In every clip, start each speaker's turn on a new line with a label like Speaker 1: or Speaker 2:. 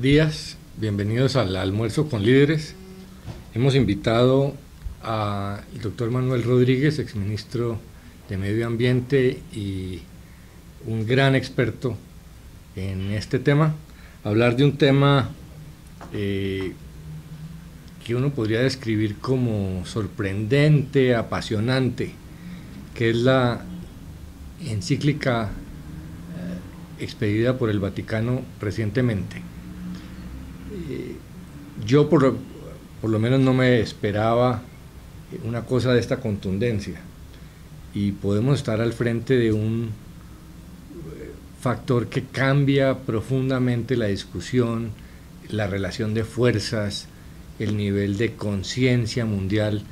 Speaker 1: días, bienvenidos al almuerzo con líderes. Hemos invitado al doctor Manuel Rodríguez, exministro de Medio Ambiente y un gran experto en este tema, a hablar de un tema que uno podría describir como sorprendente, apasionante, que es la encíclica expedida por el Vaticano recientemente. Yo por lo menos no me esperaba una cosa de esta contundencia, y podemos estar al frente de un factor que cambia profundamente la discusión, la relación de fuerzas, el nivel de conciencia mundial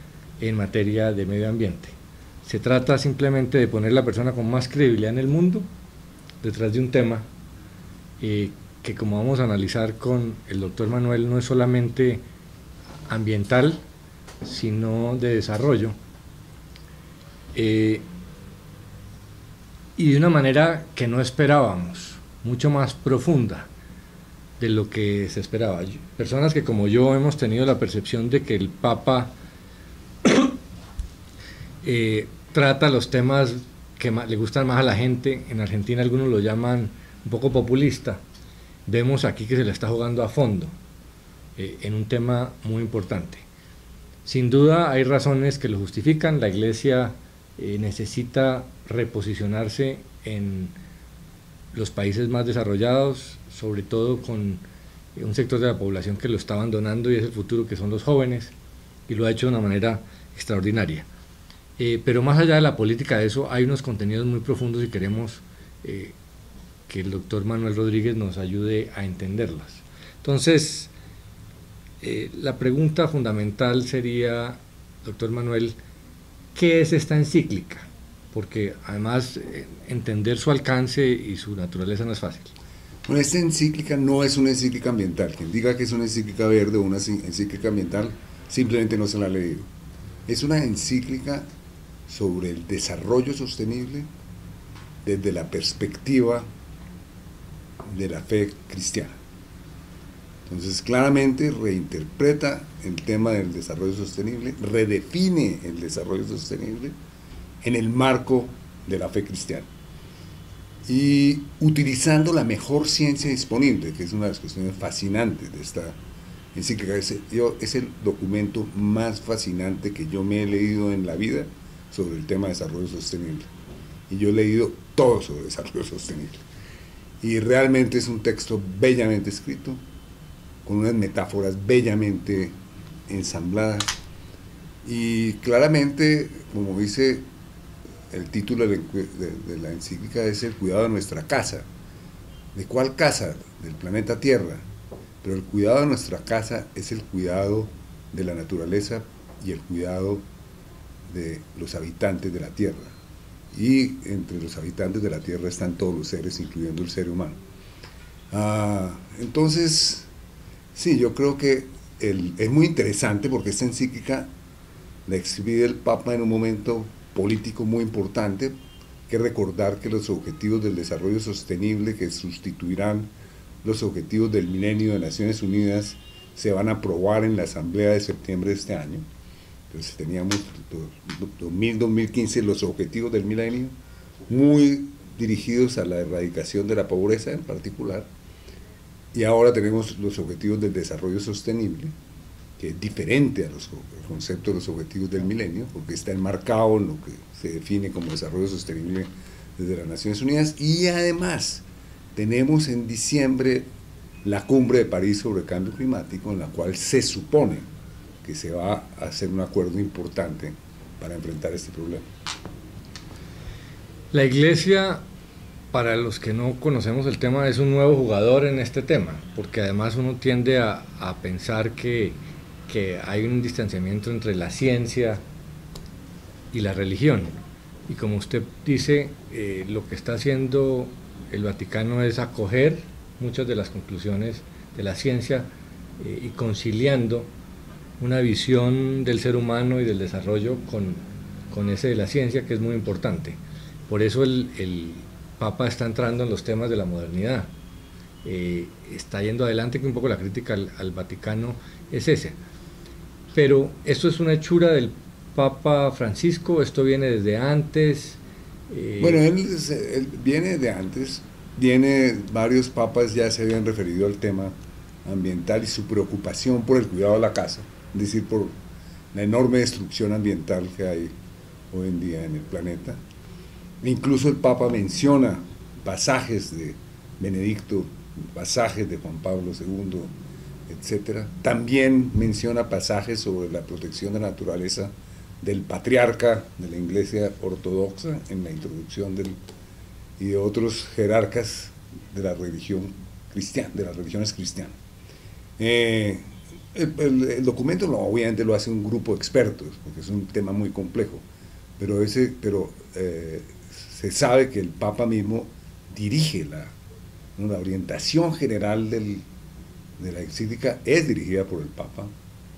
Speaker 1: en materia de medio ambiente. Se trata simplemente de poner la persona con más credibilidad en el mundo detrás de un tema que, como vamos a analizar con el doctor Manuel, no es solamente ambiental, sino de desarrollo, y de una manera que no esperábamos, mucho más profunda de lo que se esperaba. Personas que como yo hemos tenido la percepción de que el Papa trata los temas que le gustan más a la gente. En Argentina algunos lo llaman un poco populista. Vemos aquí que se le está jugando a fondo en un tema muy importante. Sin duda hay razones que lo justifican. La Iglesia necesita reposicionarse en los países más desarrollados, sobre todo con un sector de la población que lo está abandonando y es el futuro, que son los jóvenes, y lo ha hecho de una manera extraordinaria. Pero más allá de la política de eso, hay unos contenidos muy profundos y queremos que el doctor Manuel Rodríguez nos ayude a entenderlos. Entonces, la pregunta fundamental sería, doctor Manuel, ¿qué es esta encíclica? Porque además entender su alcance y su naturaleza no es fácil.
Speaker 2: Bueno, esta encíclica no es una encíclica ambiental. Quien diga que es una encíclica verde o una encíclica ambiental simplemente no se la ha leído. Es una encíclica sobre el desarrollo sostenible desde la perspectiva de la fe cristiana. Entonces, claramente reinterpreta el tema del desarrollo sostenible, redefine el desarrollo sostenible en el marco de la fe cristiana. Y utilizando la mejor ciencia disponible, que es una de las cuestiones fascinantes de esta encíclica. Es el documento más fascinante que yo me he leído en la vida sobre el tema de desarrollo sostenible. Y yo he leído todo sobre desarrollo sostenible. Y realmente es un texto bellamente escrito, con unas metáforas bellamente ensambladas. Y claramente, como dice el título de la encíclica, es el cuidado de nuestra casa. ¿De cuál casa? Del planeta Tierra. Pero el cuidado de nuestra casa es el cuidado de la naturaleza y el cuidado de los habitantes de la Tierra. Y entre los habitantes de la Tierra están todos los seres, incluyendo el ser humano. Entonces, sí, yo creo que es muy interesante porque esta encíclica la expide el Papa en un momento político muy importante. Hay que recordar que los objetivos del desarrollo sostenible, que sustituirán los objetivos del milenio de Naciones Unidas, se van a aprobar en la Asamblea de septiembre de este año. Entonces teníamos 2000-2015 los objetivos del milenio, muy dirigidos a la erradicación de la pobreza en particular, y ahora tenemos los objetivos del desarrollo sostenible, que es diferente al concepto de los objetivos del milenio, porque está enmarcado en lo que se define como desarrollo sostenible desde las Naciones Unidas. Y además tenemos en diciembre la cumbre de París sobre el cambio climático, en la cual se supone que se va a hacer un acuerdo importante para enfrentar este problema.
Speaker 1: La Iglesia, para los que no conocemos el tema, es un nuevo jugador en este tema, porque además uno tiende a pensar que hay un distanciamiento entre la ciencia y la religión. Y como usted dice, lo que está haciendo el Vaticano es acoger muchas de las conclusiones de la ciencia y conciliando una visión del ser humano y del desarrollo con ese de la ciencia, que es muy importante. Por eso el Papa está entrando en los temas de la modernidad está yendo adelante, que un poco la crítica al Vaticano es esa. Pero esto es una hechura del Papa Francisco, esto viene desde antes.
Speaker 2: Bueno, él viene de antes, varios papas ya se habían referido al tema ambiental y su preocupación por el cuidado de la casa, es decir, por la enorme destrucción ambiental que hay hoy en día en el planeta. Incluso el Papa menciona pasajes de Benedicto, pasajes de Juan Pablo II, etcétera. También menciona pasajes sobre la protección de la naturaleza del patriarca de la Iglesia Ortodoxa en la introducción y de otros jerarcas de la religión cristiana, de las religiones cristianas. El documento obviamente lo hace un grupo de expertos, porque es un tema muy complejo, pero se sabe que el Papa mismo dirige la orientación general de la encíclica es dirigida por el Papa,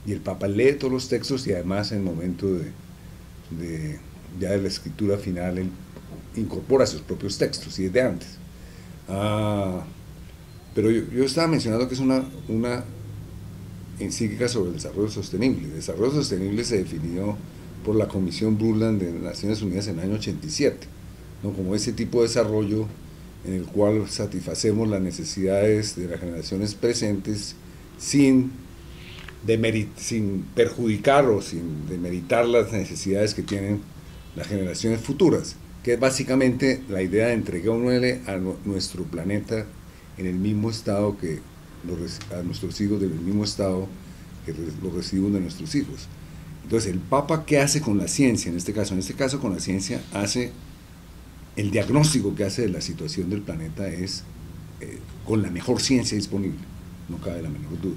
Speaker 2: y el Papa lee todos los textos y además en el momento ya de la escritura final él incorpora sus propios textos y es de antes. Pero yo estaba mencionando que es una encíclica sobre el desarrollo sostenible. El desarrollo sostenible se definió por la Comisión Brundtland de Naciones Unidas en el año 87, ¿no? Como ese tipo de desarrollo en el cual satisfacemos las necesidades de las generaciones presentes sin perjudicar o sin demeritar las necesidades que tienen las generaciones futuras, que es básicamente la idea de entregarle a nuestro planeta en el mismo estado a nuestros hijos, del mismo estado que lo recibimos de nuestros hijos. Entonces, el Papa, ¿qué hace con la ciencia? En este caso con la ciencia hace el diagnóstico que hace de la situación del planeta es con la mejor ciencia disponible, no cabe la menor duda.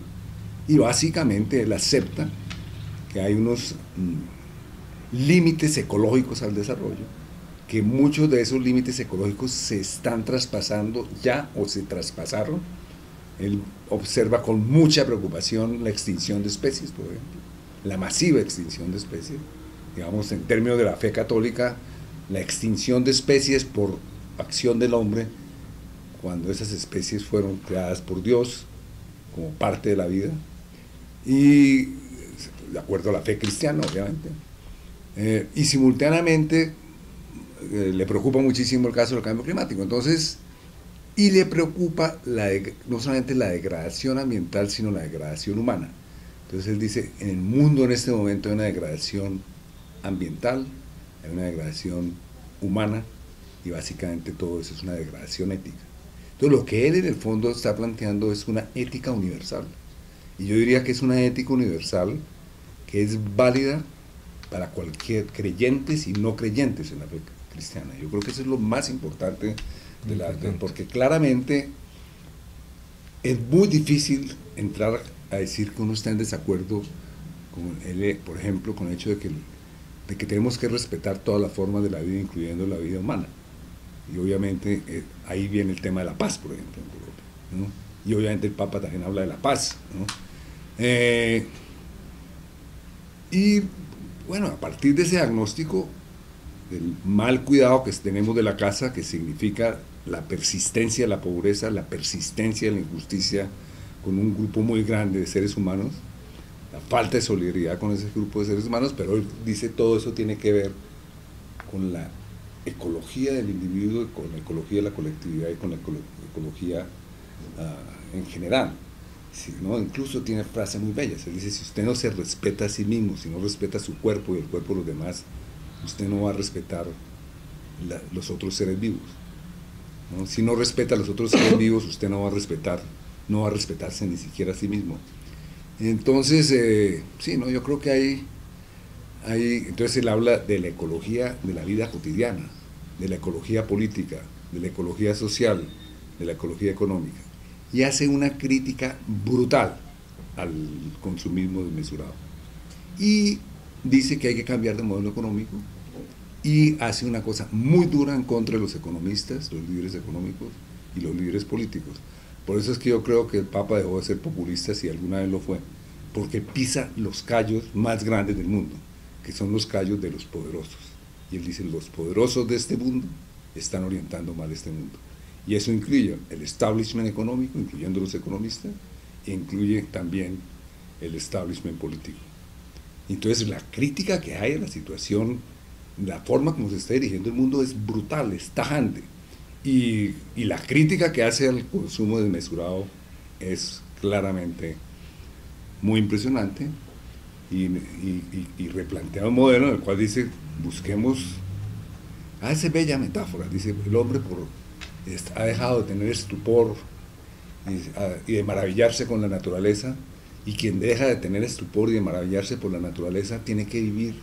Speaker 2: Y básicamente él acepta que hay unos límites ecológicos al desarrollo, que muchos de esos límites ecológicos se están traspasando ya o se traspasaron. Él observa con mucha preocupación la extinción de especies, por ejemplo, la masiva extinción de especies. Digamos, en términos de la fe católica, la extinción de especies por acción del hombre, cuando esas especies fueron creadas por Dios como parte de la vida, y de acuerdo a la fe cristiana, obviamente. Y simultáneamente le preocupa muchísimo el caso del cambio climático. Entonces, y le preocupa no solamente la degradación ambiental, sino la degradación humana. Entonces él dice, en el mundo en este momento hay una degradación ambiental, hay una degradación humana, y básicamente todo eso es una degradación ética. Entonces lo que él en el fondo está planteando es una ética universal. Y yo diría que es una ética universal que es válida para cualquier creyentes y no creyentes en la fe cristiana. Yo creo que eso es lo más importante porque claramente es muy difícil entrar a decir que uno está en desacuerdo con él, por ejemplo, con el hecho de que tenemos que respetar todas las formas de la vida, incluyendo la vida humana. Y obviamente ahí viene el tema de la paz, por ejemplo, en Europa, ¿no? Y obviamente el Papa también habla de la paz, ¿no? Y bueno, a partir de ese diagnóstico del mal cuidado que tenemos de la casa, que significa la persistencia de la pobreza, la persistencia de la injusticia con un grupo muy grande de seres humanos, la falta de solidaridad con ese grupo de seres humanos, pero él dice todo eso tiene que ver con la ecología del individuo, con la ecología de la colectividad y con la ecología en general. Sí, ¿no? Incluso tiene frases muy bellas. Él dice, si usted no se respeta a sí mismo, si no respeta su cuerpo y el cuerpo de los demás, usted no va a respetar los otros seres vivos, ¿no? Si no respeta a los otros seres vivos, usted no va a respetarse ni siquiera a sí mismo. Entonces, sí, ¿no? Yo creo que entonces él habla de la ecología de la vida cotidiana, de la ecología política, de la ecología social, de la ecología económica, y hace una crítica brutal al consumismo desmesurado. Y dice que hay que cambiar de modelo económico, y hace una cosa muy dura en contra de los economistas, los líderes económicos y los líderes políticos. Por eso es que yo creo que el Papa dejó de ser populista, si alguna vez lo fue, porque pisa los callos más grandes del mundo, que son los callos de los poderosos. Y él dice, los poderosos de este mundo están orientando mal este mundo. Y eso incluye el establishment económico, incluyendo los economistas, e incluye también el establishment político. Entonces la crítica que hay a la situación, la forma como se está dirigiendo el mundo es brutal, es tajante. Y la crítica que hace al consumo desmesurado es claramente muy impresionante y replantea un modelo en el cual dice, busquemos, hace bella metáfora, dice, el hombre ha dejado de tener estupor y de maravillarse con la naturaleza, y quien deja de tener estupor y de maravillarse por la naturaleza tiene que vivir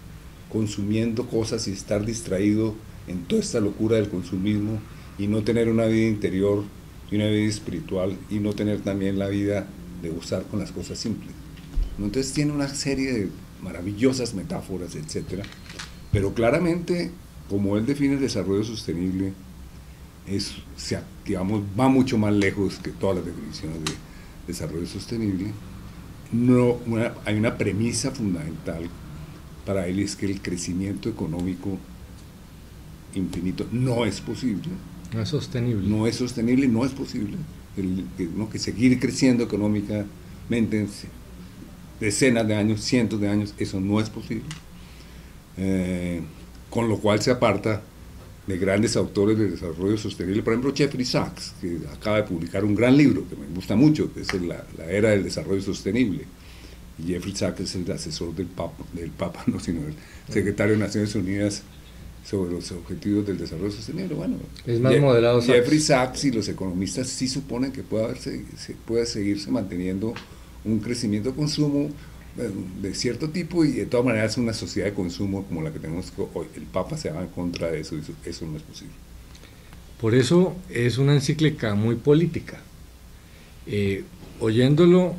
Speaker 2: consumiendo cosas y estar distraído en toda esta locura del consumismo y no tener una vida interior y una vida espiritual y no tener también la vida de gozar con las cosas simples. Entonces tiene una serie de maravillosas metáforas, etcétera, pero claramente, como él define el desarrollo sostenible, va mucho más lejos que todas las definiciones de desarrollo sostenible. Hay una premisa fundamental para él, es que el crecimiento económico infinito no es posible.
Speaker 1: No es sostenible.
Speaker 2: No es sostenible y no es posible. Que seguir creciendo económicamente en decenas de años, cientos de años, eso no es posible. Con lo cual se aparta de grandes autores de desarrollo sostenible, por ejemplo Jeffrey Sachs, que acaba de publicar un gran libro que me gusta mucho, que es la era del desarrollo sostenible. Y Jeffrey Sachs es el asesor del Papa, no, sino el secretario de Naciones Unidas sobre los objetivos del desarrollo sostenible. Bueno,
Speaker 1: es más moderado.
Speaker 2: Jeffrey Sachs y los economistas sí suponen que puede seguirse manteniendo un crecimiento de consumo de cierto tipo, y de todas maneras una sociedad de consumo como la que tenemos hoy. El Papa se va en contra de eso, eso no es posible.
Speaker 1: Por eso es una encíclica muy política. Oyéndolo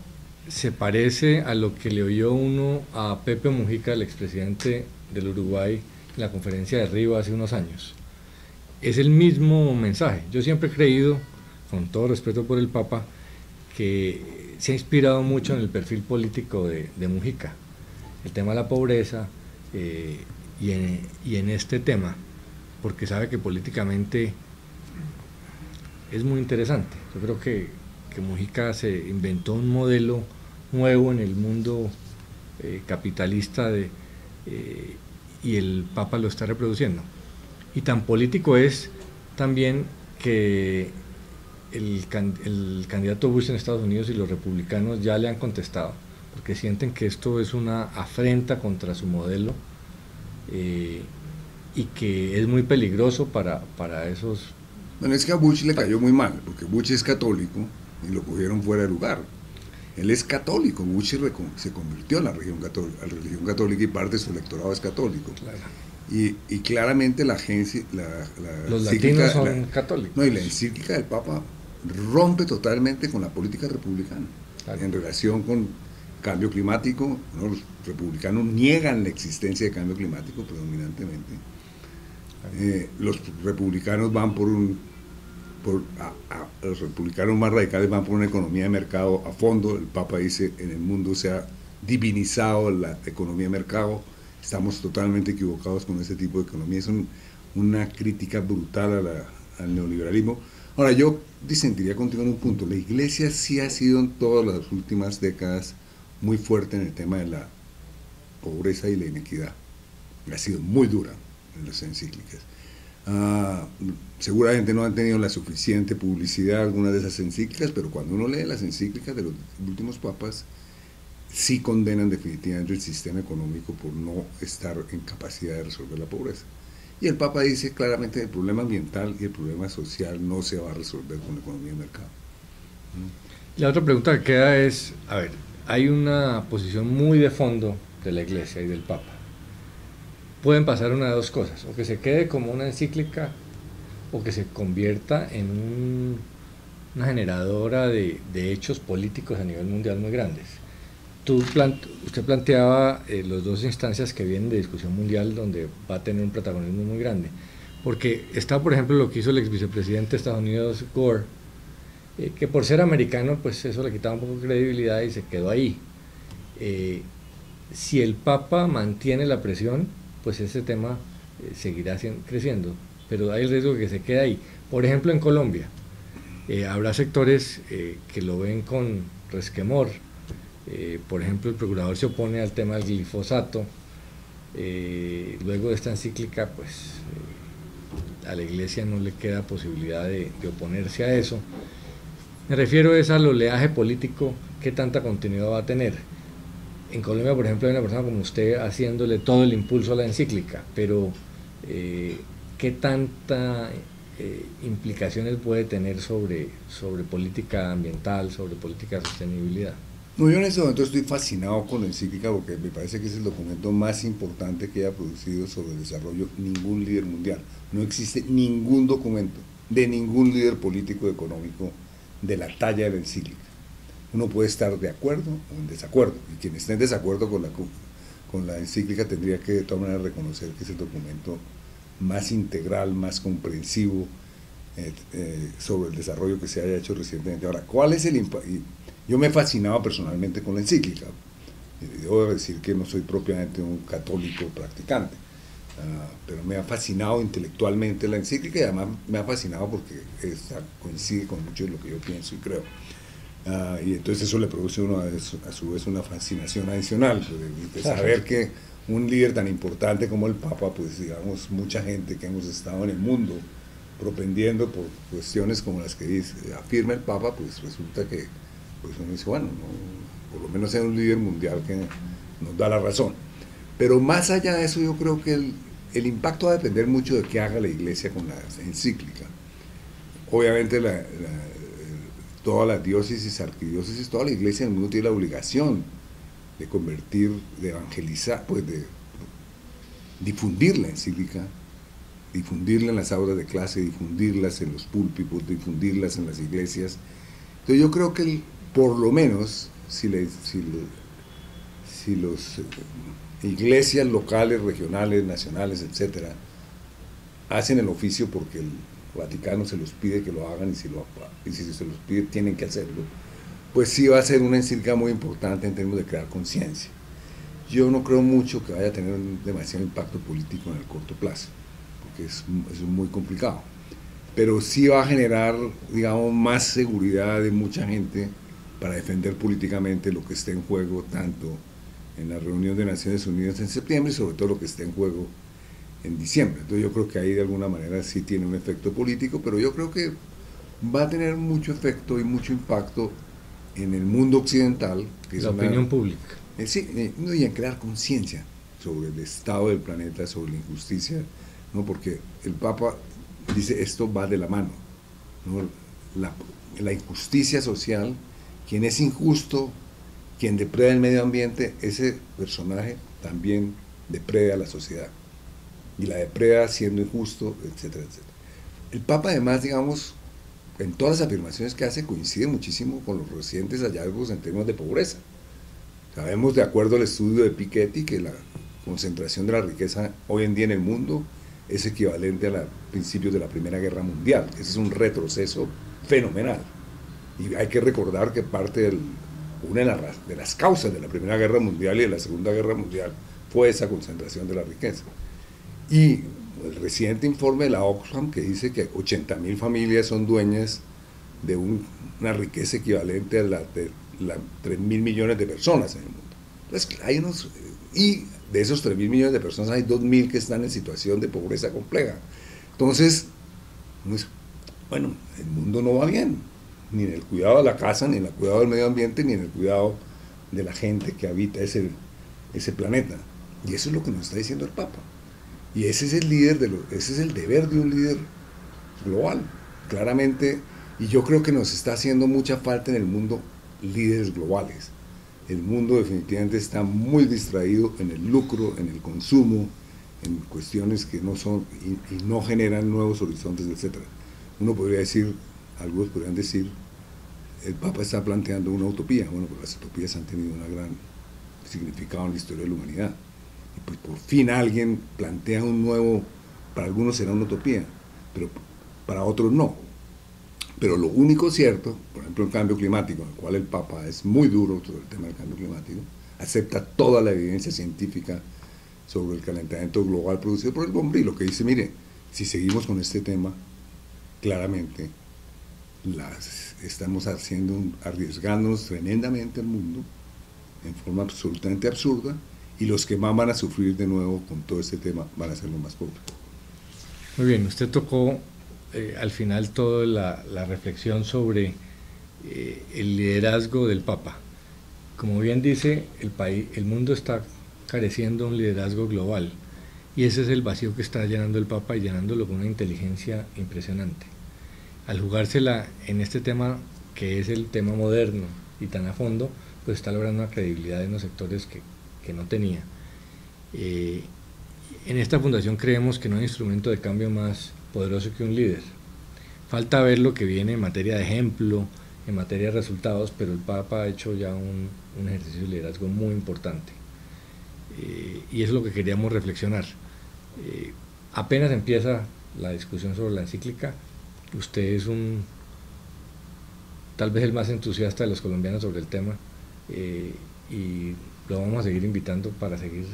Speaker 1: se parece a lo que le oyó uno a Pepe Mujica, el expresidente del Uruguay, en la conferencia de Río hace unos años. Es el mismo mensaje. Yo siempre he creído, con todo respeto por el Papa, que se ha inspirado mucho en el perfil político de Mujica, el tema de la pobreza y en este tema, porque sabe que políticamente es muy interesante. Yo creo que Mujica se inventó un modelo nuevo en el mundo capitalista y el Papa lo está reproduciendo. Y tan político es también que el candidato Bush en Estados Unidos y los republicanos ya le han contestado, porque sienten que esto es una afrenta contra su modelo y que es muy peligroso para esos.
Speaker 2: Bueno, es que a Bush le cayó muy mal, porque Bush es católico y lo cogieron fuera de lugar. Él es católico, Bush se convirtió en la religión católica y parte de su electorado es católico.
Speaker 1: Claro.
Speaker 2: Y claramente la agencia,
Speaker 1: los latinos son católicos.
Speaker 2: No, y la encíclica del Papa rompe totalmente con la política republicana, claro, en relación con cambio climático. ¿No? Los republicanos niegan la existencia de cambio climático predominantemente. Claro. Los republicanos van los republicanos más radicales van por una economía de mercado a fondo. El Papa dice, en el mundo se ha divinizado la economía de mercado. Estamos totalmente equivocados con ese tipo de economía. Es una crítica brutal al neoliberalismo. Ahora, yo disentiría contigo en un punto. La Iglesia sí ha sido en todas las últimas décadas muy fuerte en el tema de la pobreza y la inequidad. Ha sido muy dura en las encíclicas. Seguramente no han tenido la suficiente publicidad algunas de esas encíclicas, pero cuando uno lee las encíclicas de los últimos papas, sí condenan definitivamente el sistema económico por no estar en capacidad de resolver la pobreza. Y el Papa dice claramente que el problema ambiental y el problema social no se va a resolver con la economía de mercado.
Speaker 1: La otra pregunta que queda es, a ver, hay una posición muy de fondo de la Iglesia y del Papa. Pueden pasar una de dos cosas, o que se quede como una encíclica o que se convierta en una generadora de hechos políticos a nivel mundial muy grandes. Usted planteaba las dos instancias que vienen de discusión mundial donde va a tener un protagonismo muy grande, porque está por ejemplo lo que hizo el ex vicepresidente de Estados Unidos, Gore, que por ser americano pues eso le quitaba un poco de credibilidad y se quedó ahí. Si el Papa mantiene la presión, pues ese tema seguirá creciendo, pero hay el riesgo de que se quede ahí. Por ejemplo en Colombia, Habrá sectores que lo ven con resquemor. Por ejemplo, el procurador se opone al tema del glifosato. Luego de esta encíclica, pues a la Iglesia no le queda posibilidad de oponerse a eso. Me refiero es al oleaje político, qué tanta continuidad va a tener. En Colombia, por ejemplo, hay una persona como usted haciéndole todo el impulso a la encíclica, pero ¿qué tanta implicaciones puede tener sobre política ambiental, sobre política de sostenibilidad?
Speaker 2: No, yo en este momento estoy fascinado con la encíclica porque me parece que es el documento más importante que haya producido sobre el desarrollo ningún líder mundial. No existe ningún documento de ningún líder político o económico de la talla de la encíclica. Uno puede estar de acuerdo o en desacuerdo, y quien esté en desacuerdo con la encíclica tendría que de todas maneras reconocer que es el documento más integral, más comprensivo sobre el desarrollo que se haya hecho recientemente. Ahora, ¿cuál es el impacto? Yo me he fascinado personalmente con la encíclica. Debo decir que no soy propiamente un católico practicante, pero me ha fascinado intelectualmente la encíclica y además me ha fascinado porque coincide con mucho de lo que yo pienso y creo. Y entonces eso le produce a su vez una fascinación adicional, pues, de saber que un líder tan importante como el Papa, pues digamos, mucha gente que hemos estado en el mundo propendiendo por cuestiones como las que afirma el Papa, pues resulta que pues uno dice, bueno, no, por lo menos sea un líder mundial que nos da la razón. Pero más allá de eso, yo creo que el impacto va a depender mucho de qué haga la Iglesia con la encíclica. Obviamente todas las diócesis, arquidiócesis, toda la Iglesia en el mundo tiene la obligación de convertir, de evangelizar, pues de difundir la encíclica, difundirla en las aulas de clase, difundirlas en los púlpitos, difundirlas en las iglesias. Entonces yo creo que por lo menos si las iglesias locales, regionales, nacionales, etcétera, hacen el oficio porque el Vaticano se los pide que lo hagan y si se los pide tienen que hacerlo, pues sí va a ser una encíclica muy importante en términos de crear conciencia. Yo no creo mucho que vaya a tener demasiado impacto político en el corto plazo, porque es muy complicado, pero sí va a generar, digamos, más seguridad de mucha gente para defender políticamente lo que esté en juego, tanto en la reunión de Naciones Unidas en septiembre y sobre todo lo que esté en juego en diciembre. Entonces yo creo que ahí de alguna manera sí tiene un efecto político, pero yo creo que va a tener mucho efecto y mucho impacto en el mundo occidental, que
Speaker 1: la opinión pública.
Speaker 2: Sí, y en crear conciencia sobre el estado del planeta, sobre la injusticia, ¿no? Porque el Papa dice esto va de la mano, ¿no? La injusticia social, quien es injusto, quien depreda el medio ambiente, ese personaje también depreda la sociedad, y la depreda siendo injusto, etcétera, etcétera. El Papa además, digamos, en todas las afirmaciones que hace coincide muchísimo con los recientes hallazgos en términos de pobreza. Sabemos, de acuerdo al estudio de Piketty, que la concentración de la riqueza hoy en día en el mundo es equivalente a principios de la Primera Guerra Mundial. Ese es un retroceso fenomenal. Y hay que recordar que una de las causas de la Primera Guerra Mundial y de la Segunda Guerra Mundial fue esa concentración de la riqueza. Y el reciente informe de la Oxfam que dice que 80.000 familias son dueñas de una riqueza equivalente a la de 3.000 millones de personas en el mundo. Entonces, y de esos 3.000 millones de personas hay 2.000 que están en situación de pobreza compleja. Entonces, bueno, el mundo no va bien, ni en el cuidado de la casa, ni en el cuidado del medio ambiente, ni en el cuidado de la gente que habita ese planeta. Y eso es lo que nos está diciendo el Papa. Y ese es ese es el deber de un líder global, claramente. Y yo creo que nos está haciendo mucha falta en el mundo líderes globales. El mundo definitivamente está muy distraído en el lucro, en el consumo, en cuestiones que no son y no generan nuevos horizontes, etc. Algunos podrían decir, el Papa está planteando una utopía. Bueno, pues las utopías han tenido un gran significado en la historia de la humanidad. Y pues por fin alguien plantea para algunos será una utopía, pero para otros no. Pero lo único cierto, por ejemplo el cambio climático, en el cual el Papa es muy duro sobre el tema del cambio climático, acepta toda la evidencia científica sobre el calentamiento global producido por el hombre, y lo que dice, mire, si seguimos con este tema, claramente estamos arriesgándonos tremendamente al mundo en forma absolutamente absurda, y los que más van a sufrir de nuevo con todo este tema van a ser los más pobres.
Speaker 1: Muy bien, usted tocó al final toda la reflexión sobre el liderazgo del Papa. Como bien dice, el mundo está careciendo de un liderazgo global, y ese es el vacío que está llenando el Papa, y llenándolo con una inteligencia impresionante. Al jugársela en este tema, que es el tema moderno y tan a fondo, pues está logrando una credibilidad en los sectores que no tenía. En esta fundación creemos que no hay instrumento de cambio más poderoso que un líder. Falta ver lo que viene en materia de ejemplo, en materia de resultados, pero el Papa ha hecho ya un ejercicio de liderazgo muy importante. Y eso es lo que queríamos reflexionar. Apenas empieza la discusión sobre la encíclica, usted es tal vez el más entusiasta de los colombianos sobre el tema, y lo vamos a seguir invitando para seguir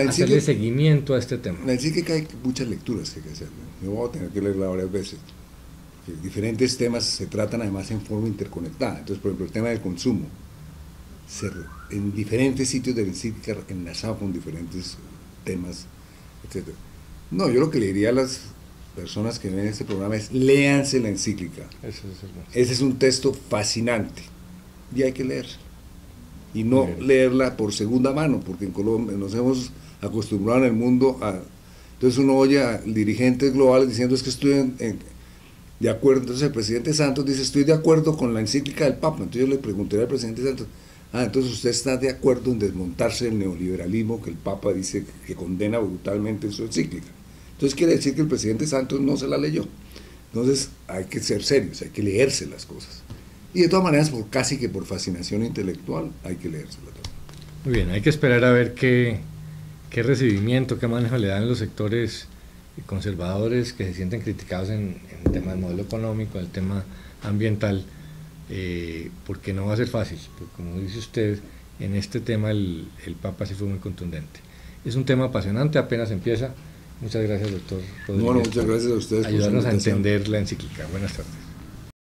Speaker 1: hacerle seguimiento a este tema.
Speaker 2: La encíclica hay muchas lecturas que hay que hacer, ¿no? Yo voy a tener que leerla varias veces. Diferentes temas se tratan además en forma interconectada. Entonces, por ejemplo, el tema del consumo, en diferentes sitios de la encíclica enlazado con diferentes temas, etc. No, yo lo que le diría a las personas que ven este programa es: léanse la encíclica. Ese es un texto fascinante y hay que leer, y no leerla por segunda mano, porque en Colombia nos hemos acostumbrado en el mundo a... Entonces uno oye a dirigentes globales diciendo: es que estoy de acuerdo. Entonces el presidente Santos dice: estoy de acuerdo con la encíclica del Papa. Entonces yo le pregunté al presidente Santos: entonces usted está de acuerdo en desmontarse el neoliberalismo que el Papa dice que condena brutalmente en su encíclica. Entonces quiere decir que el presidente Santos no se la leyó. Entonces hay que ser serios, hay que leerse las cosas. Y de todas maneras, casi que por fascinación intelectual, hay que leérselas.
Speaker 1: Muy bien, hay que esperar a ver qué recibimiento, qué manejo le dan los sectores conservadores que se sienten criticados en el tema del modelo económico, el tema ambiental, porque no va a ser fácil, porque como dice usted, en este tema el Papa sí fue muy contundente. Es un tema apasionante, apenas empieza. Muchas gracias, doctor Rodríguez,
Speaker 2: bueno, muchas gracias a ustedes
Speaker 1: por ayudarnos a entender la encíclica. Buenas tardes.